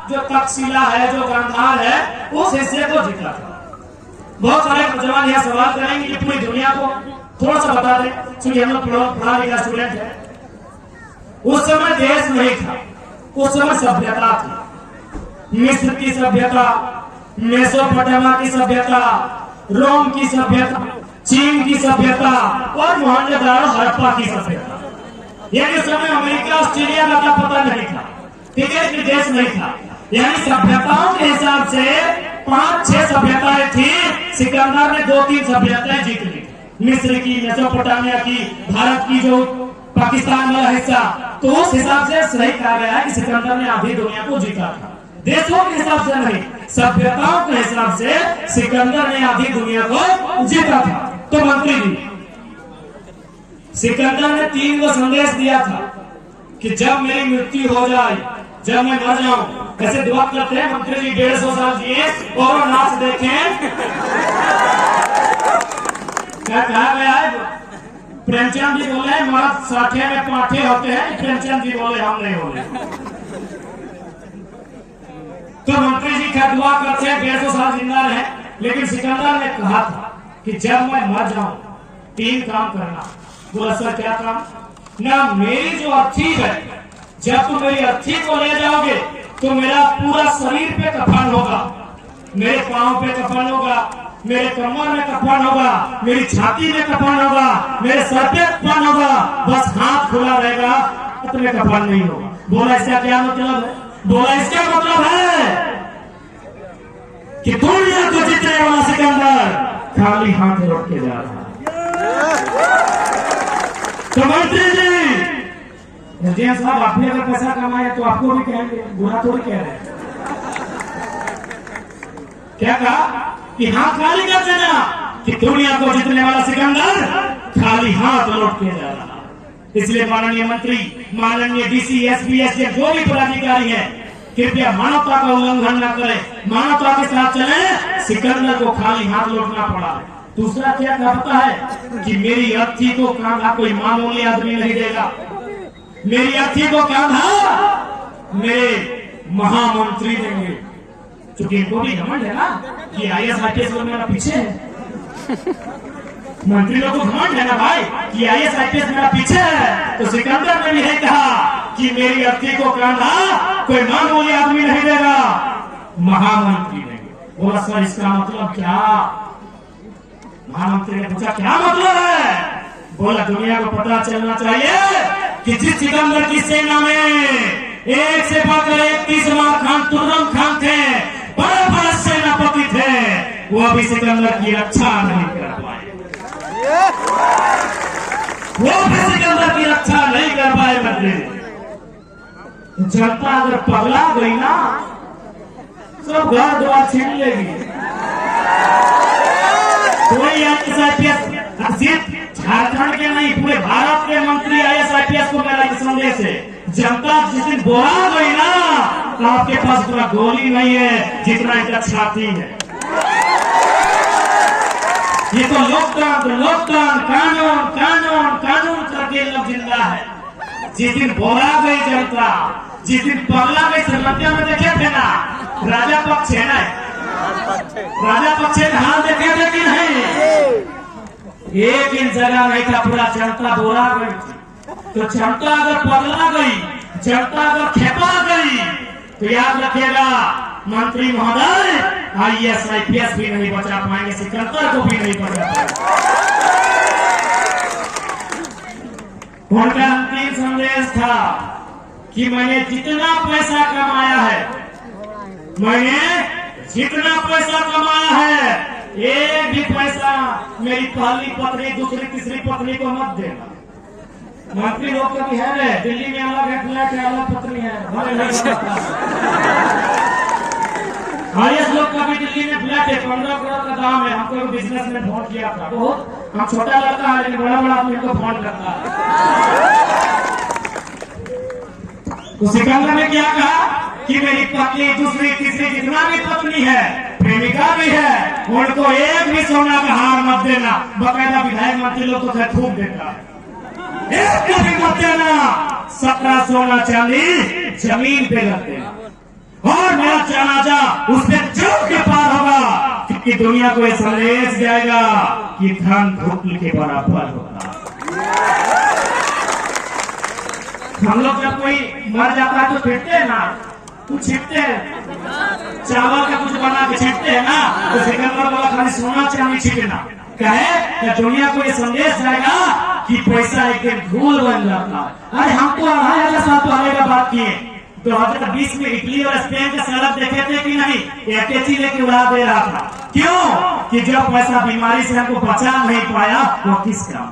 जो तक्षशिला है, जो गांधार है, उस हिस्से को जीता था। बहुत सारे नौजवान यह सवाल करेंगे कि पूरी दुनिया को थोड़ा सा बता दें, क्योंकि हम लोग पढ़ा लिखा स्टूडेंट है। उस समय देश नहीं था, उस समय सभ्यता थी। मिस्र की सभ्यता, मेसोपोटामिया की सभ्यता, रोम की सभ्यता, चीन की सभ्यता और मोहनजोदारो हड़प्पा की सभ्यता। यानी समय अमेरिका, ऑस्ट्रेलिया का पता नहीं था, ठीक है, कि देश नहीं था। यानी सभ्यताओं के हिसाब से 5-6 सभ्यताएं थी। सिकंदर ने 2-3 सभ्यताएं जीत ली, मिस्र की, मेसोपोटामिया की, भारत की, जो पाकिस्तान वाला हिस्सा। तो उस हिसाब से सही कहा गया है कि सिकंदर ने आधी दुनिया को जीता था। देशों के हिसाब से नहीं, सभ्यताओं के हिसाब से सिकंदर ने आधी दुनिया को जीता था। तो मंत्री जी, सिकंदर ने 3 को संदेश दिया था कि जब मेरी मृत्यु हो जाए, जब मैं मर जाऊं, ऐसे दुआ करते हैं मंत्री जी 150 साल जिए और नाच देखें। क्या कहा गया है? प्रेमचंद जी बोले मर्द 60 में पाठे होते हैं, प्रेमचंद जी बोले हम नहीं बोले। तो मंत्री जी क्या दुआ करते हैं 150 साल जिंदा रहे। लेकिन सिकंदर ने कहा था कि जब मैं मर जाऊं 3 काम करना। बोला सर क्या काम? ना मेरी जो अर्थी है, जब तुम मेरी अर्थी को ले जाओगे तो मेरा पूरा शरीर पे कफन होगा, मेरे पांव पे कफन होगा, मेरे कमर में कफन होगा, मेरी छाती में कफन होगा, मेरे सर पे कफन होगा, बस हाथ खुला रहेगा, तुम्हें कफन नहीं होगा। बोला इसका क्या मतलब है? बोला इसका मतलब है कि दुनिया को जीतने वाला सिकंदर खाली हाथ लौट के जा रहा है। तो मंत्री जी, रजिया साहब, आपने अगर पैसा कमाया तो आपको भी कहेंगे, बुरा थोड़ी कह रहे हैं। क्या कहा कि हाथ खाली कर देना, कि दुनिया को जीतने वाला सिकंदर खाली हाथ लौट के जा रहा। इसलिए माननीय मंत्री, माननीय डीसी, एसपी, एसडीएम जो भी पदाधिकारी है, कृपया मानवता का उल्लंघन न करें, मानवता के साथ चले। सिकंदर को खाली हाथ लौटना पड़ा। दूसरा क्या कहता है कि मेरी अर्थी को कांधा कोई मामूली आदमी नहीं देगा, मेरी अर्थी को कांधा मेरे महामंत्री देंगे। क्योंकि इनको भी घमंड है ना कि IAS IPS लोग मेरा पीछे है। मंत्री लोग को घमंड है ना भाई कि IAS IPS मेरा पीछे है। तो सिकंदर ने भी यही कहा कि मेरी अर्थी को कांधा कोई मामूली आदमी नहीं देगा, महामंत्री देंगे। बोला सर इसका मतलब क्या? महामंत्री ने पूछा क्या मतलब है? बोला दुनिया को पता चलना चाहिए कि जिस सिकंदर की सेना में एक से बढ़कर 31 खान, तुर्रम खान थे, बड़े बड़े सेनापति थे, वो अभी सिकंदर की रक्षा नहीं कर पाए, वो भी सिकंदर की रक्षा नहीं कर पाए। मतलब जनता अगर पगला गई ना, सब घर द्वार छीन लेगी। कोई झारखंड के नहीं, पूरे भारत के मंत्री IAS IPS को मेरा संदेश है, जनता जिस दिन बोला गई ना, आपके पास पूरा गोली नहीं है जितना इनका छाती है। ये तो लोकतंत्र, कानून कानून कानून करके लोग जिंदा है। जिस दिन बोला गई जनता, जिस दिन पगला गई, सरमतिया में देखे थे ना, राजा पक्ष है ना, राजा पक्ष का हाल देखे थे कि नहीं? एक इन जगह नहीं था, पूरा जनता बोला गई थी। तो जनता अगर पगला गई, जनता अगर खेपा गई, तो याद रखिएगा मंत्री महोदय, IAS IPS भी नहीं बचा पाएंगे, सिकंदर को भी नहीं बचा पाएंगे। उनका अंतिम संदेश था कि मैंने जितना पैसा कमाया है, मैंने जितना पैसा कमाया है, एक भी पैसा मेरी पहली पत्नी, दूसरी, तीसरी पत्नी को मत देना। मंत्री लोग का भी है, दिल्ली में अलग है फ्लैट है, अलग पत्नी है, IAS लोग का भी दिल्ली में फ्लैट है, 15 करोड़ का दाम है। हमको बिजनेस में फोन किया था, तो हम छोटा लड़का है लेकिन बड़ा बड़ा आदमी को फोन करता है। तो सिकंदर ने क्या कहा कि मेरी पत्नी, दूसरी, तीसरी जितना भी पत्नी है, प्रेमिका भी है, उनको एक भी सोना का हार मत देना। बकायदा विधायक मंत्री लोग तो खैर खूब देता है, एक भी मत देना। 17 सोना चांदी जमीन पे रख देना। और जनाजा उस पे चढ़ के पार होगा, क्योंकि दुनिया को ये संदेश जाएगा कि धन धूल के बराबर होगा। हम लोग जब कोई मर जाता है तो फेंकते हैं ना, कुछ छींटते हैं, चावल का कुछ बना के छींटते हैं ना, तो सिकंदर वाला खाली सोना चांदी छींटना कहे, दुनिया को ये संदेश जाएगा कि पैसा एक दिन धूल बन जाता है। अरे हमको 2500 साल पहले का बात किए, 2020 में इटली और स्पेन के सड़क देखे थे कि नहीं, एकेची लेके उड़ा दे रहा था। क्यों? कि जो पैसा बीमारी से हमको बचा नहीं पाया वो किस काम